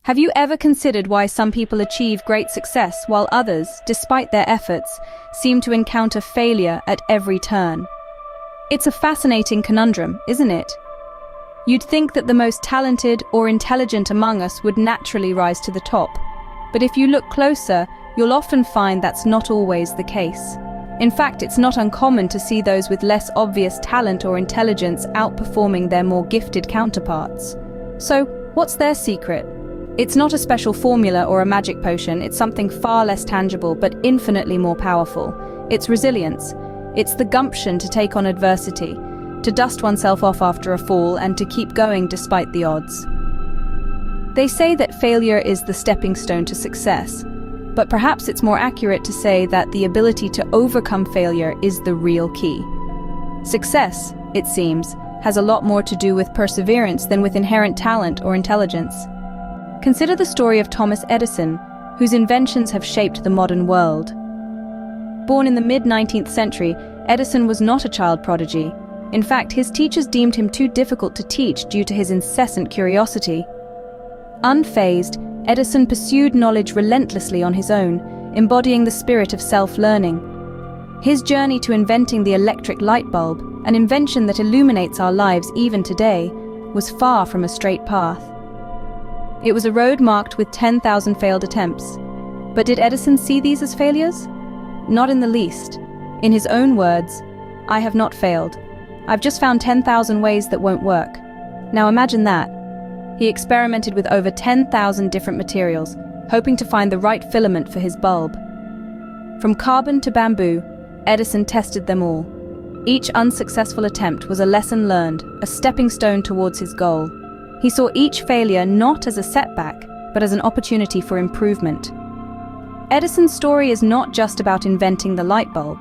Have you ever considered why some people achieve great success while others, despite their efforts, seem to encounter failure at every turn? It's a fascinating conundrum, isn't it? You'd think that the most talented or intelligent among us would naturally rise to the top. But if you look closer, you'll often find that's not always the case. In fact, it's not uncommon to see those with less obvious talent or intelligence outperforming their more gifted counterparts. So, what's their secret? It's not a special formula or a magic potion, it's something far less tangible but infinitely more powerful. It's resilience. It's the gumption to take on adversity, to dust oneself off after a fall and to keep going despite the odds. They say that failure is the stepping stone to success, but perhaps it's more accurate to say that the ability to overcome failure is the real key. Success, it seems, has a lot more to do with perseverance than with inherent talent or intelligence. Consider the story of Thomas Edison, whose inventions have shaped the modern world. Born in the mid-19th century, Edison was not a child prodigy. In fact, his teachers deemed him too difficult to teach due to his incessant curiosity. Unfazed, Edison pursued knowledge relentlessly on his own, embodying the spirit of self-learning. His journey to inventing the electric light bulb, an invention that illuminates our lives even today, was far from a straight path. It was a road marked with 10,000 failed attempts. But did Edison see these as failures? Not in the least. In his own words, "I have not failed. I've just found 10,000 ways that won't work." Now imagine that. He experimented with over 10,000 different materials, hoping to find the right filament for his bulb. From carbon to bamboo, Edison tested them all. Each unsuccessful attempt was a lesson learned, a stepping stone towards his goal. He saw each failure not as a setback, but as an opportunity for improvement. Edison's story is not just about inventing the light bulb.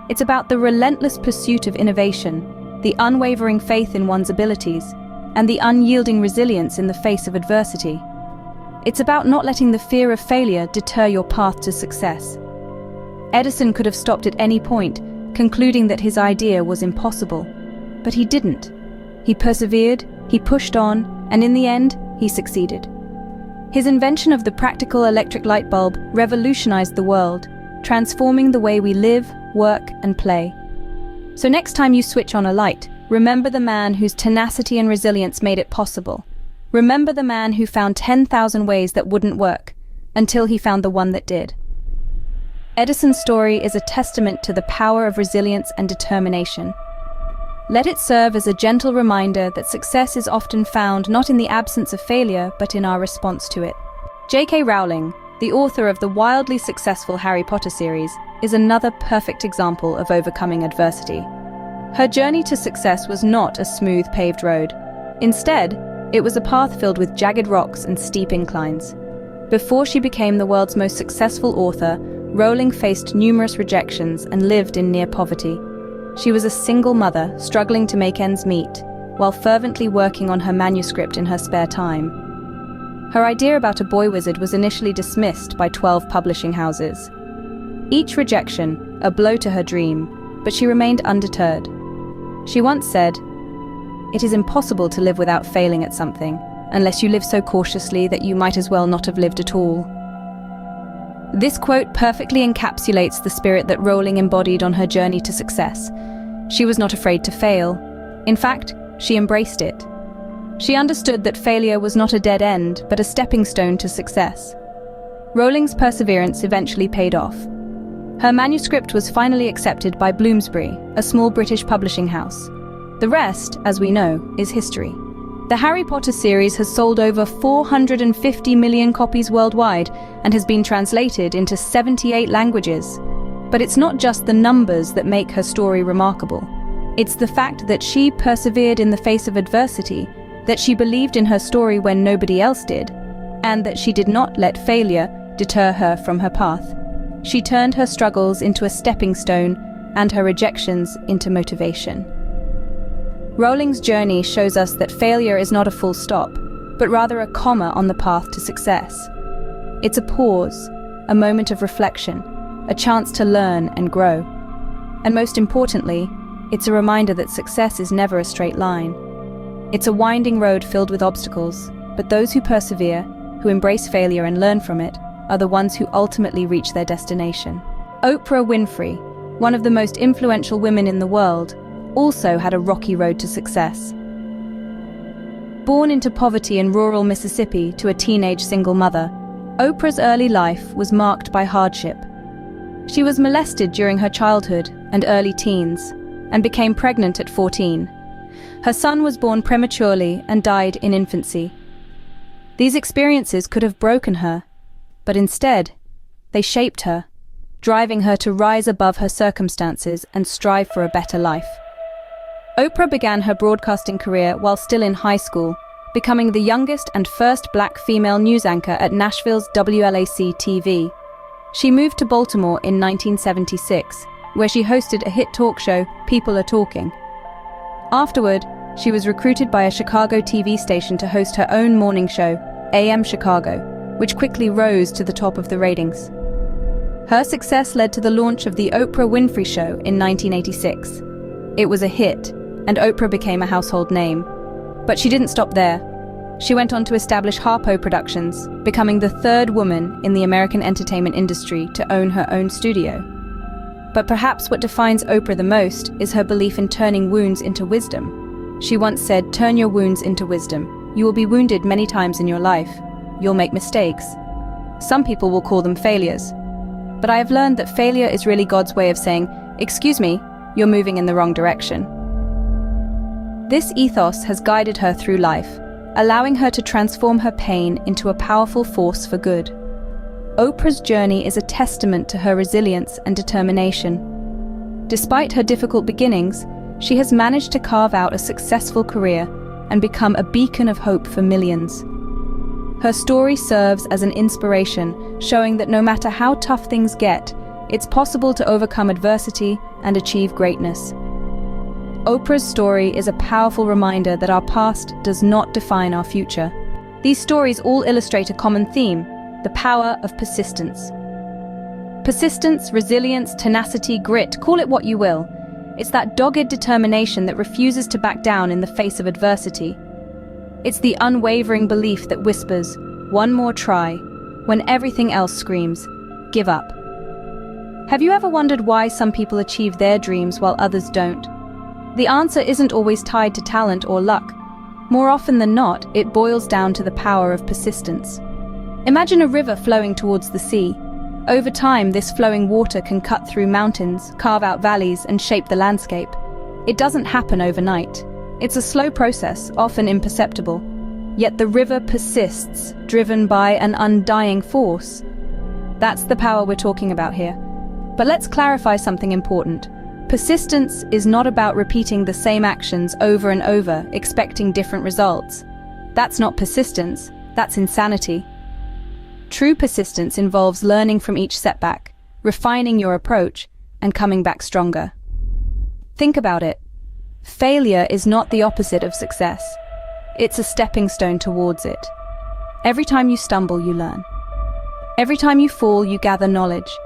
It's about the relentless pursuit of innovation, the unwavering faith in one's abilities, and the unyielding resilience in the face of adversity. It's about not letting the fear of failure deter your path to success. Edison could have stopped at any point, concluding that his idea was impossible. But he didn't. He persevered, he pushed on, and in the end, he succeeded. His invention of the practical electric light bulb revolutionized the world, transforming the way we live, work, and play. So next time you switch on a light, remember the man whose tenacity and resilience made it possible. Remember the man who found 10,000 ways that wouldn't work, until he found the one that did. Edison's story is a testament to the power of resilience and determination. Let it serve as a gentle reminder that success is often found not in the absence of failure, but in our response to it. J.K. Rowling, the author of the wildly successful Harry Potter series, is another perfect example of overcoming adversity. Her journey to success was not a smooth paved road. Instead, it was a path filled with jagged rocks and steep inclines. Before she became the world's most successful author, Rowling faced numerous rejections and lived in near poverty. She was a single mother, struggling to make ends meet, while fervently working on her manuscript in her spare time. Her idea about a boy wizard was initially dismissed by 12 publishing houses. Each rejection, a blow to her dream, but she remained undeterred. She once said, "It is impossible to live without failing at something, unless you live so cautiously that you might as well not have lived at all." This quote perfectly encapsulates the spirit that Rowling embodied on her journey to success. She was not afraid to fail. In fact, she embraced it. She understood that failure was not a dead end, but a stepping stone to success. Rowling's perseverance eventually paid off. Her manuscript was finally accepted by Bloomsbury, a small British publishing house. The rest, as we know, is history. The Harry Potter series has sold over 450 million copies worldwide and has been translated into 78 languages. But it's not just the numbers that make her story remarkable. It's the fact that she persevered in the face of adversity, that she believed in her story when nobody else did, and that she did not let failure deter her from her path. She turned her struggles into a stepping stone and her rejections into motivation. Rowling's journey shows us that failure is not a full stop, but rather a comma on the path to success. It's a pause, a moment of reflection, a chance to learn and grow. And most importantly, it's a reminder that success is never a straight line. It's a winding road filled with obstacles, but those who persevere, who embrace failure and learn from it, are the ones who ultimately reach their destination. Oprah Winfrey, one of the most influential women in the world, also had a rocky road to success. Born into poverty in rural Mississippi to a teenage single mother, Oprah's early life was marked by hardship. She was molested during her childhood and early teens, and became pregnant at 14. Her son was born prematurely and died in infancy. These experiences could have broken her, but instead, they shaped her, driving her to rise above her circumstances and strive for a better life. Oprah began her broadcasting career while still in high school, becoming the youngest and first black female news anchor at Nashville's WLAC-TV. She moved to Baltimore in 1976, where she hosted a hit talk show, People Are Talking. Afterward, she was recruited by a Chicago TV station to host her own morning show, AM Chicago, which quickly rose to the top of the ratings. Her success led to the launch of The Oprah Winfrey Show in 1986. It was a hit, and Oprah became a household name. But she didn't stop there. She went on to establish Harpo Productions, becoming the third woman in the American entertainment industry to own her own studio. But perhaps what defines Oprah the most is her belief in turning wounds into wisdom. She once said, "Turn your wounds into wisdom. You will be wounded many times in your life. You'll make mistakes. Some people will call them failures. But I have learned that failure is really God's way of saying, 'Excuse me, you're moving in the wrong direction.'" This ethos has guided her through life, allowing her to transform her pain into a powerful force for good. Oprah's journey is a testament to her resilience and determination. Despite her difficult beginnings, she has managed to carve out a successful career and become a beacon of hope for millions. Her story serves as an inspiration, showing that no matter how tough things get, it's possible to overcome adversity and achieve greatness. Oprah's story is a powerful reminder that our past does not define our future. These stories all illustrate a common theme: the power of persistence. Persistence, resilience, tenacity, grit, call it what you will. It's that dogged determination that refuses to back down in the face of adversity. It's the unwavering belief that whispers, "One more try," when everything else screams, "Give up." Have you ever wondered why some people achieve their dreams while others don't? The answer isn't always tied to talent or luck. More often than not, it boils down to the power of persistence. Imagine a river flowing towards the sea. Over time, this flowing water can cut through mountains, carve out valleys, and shape the landscape. It doesn't happen overnight. It's a slow process, often imperceptible. Yet the river persists, driven by an undying force. That's the power we're talking about here. But let's clarify something important. Persistence is not about repeating the same actions over and over, expecting different results. That's not persistence, that's insanity. True persistence involves learning from each setback, refining your approach, and coming back stronger. Think about it. Failure is not the opposite of success. It's a stepping stone towards it. Every time you stumble, you learn. Every time you fall, you gather knowledge.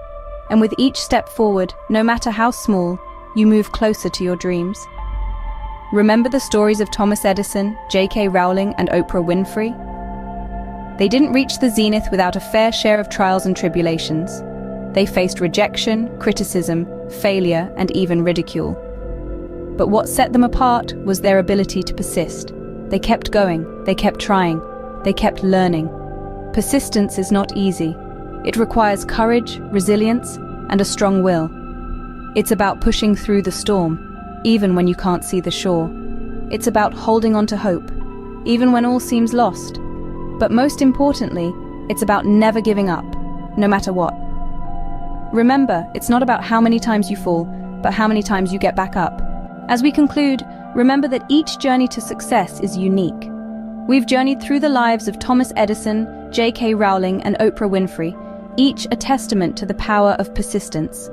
And with each step forward, no matter how small, you move closer to your dreams. Remember the stories of Thomas Edison, J.K. Rowling, and Oprah Winfrey? They didn't reach the zenith without a fair share of trials and tribulations. They faced rejection, criticism, failure, and even ridicule. But what set them apart was their ability to persist. They kept going, they kept trying, they kept learning. Persistence is not easy. It requires courage, resilience, and a strong will. It's about pushing through the storm, even when you can't see the shore. It's about holding on to hope, even when all seems lost. But most importantly, it's about never giving up, no matter what. Remember, it's not about how many times you fall, but how many times you get back up. As we conclude, remember that each journey to success is unique. We've journeyed through the lives of Thomas Edison, J.K. Rowling, and Oprah Winfrey, each a testament to the power of persistence.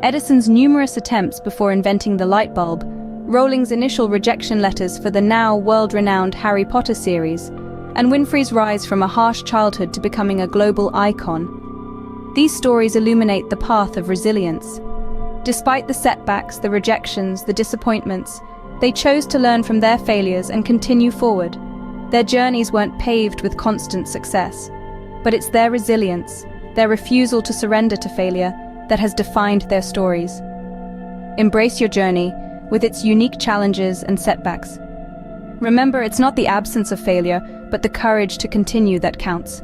Edison's numerous attempts before inventing the light bulb, Rowling's initial rejection letters for the now world-renowned Harry Potter series, and Winfrey's rise from a harsh childhood to becoming a global icon. These stories illuminate the path of resilience. Despite the setbacks, the rejections, the disappointments, they chose to learn from their failures and continue forward. Their journeys weren't paved with constant success, but it's their resilience, their refusal to surrender to failure, that has defined their stories. Embrace your journey, with its unique challenges and setbacks. Remember, it's not the absence of failure, but the courage to continue that counts.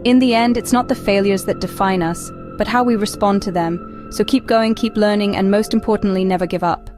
In the end, it's not the failures that define us, but how we respond to them. So keep going, keep learning, and most importantly, never give up.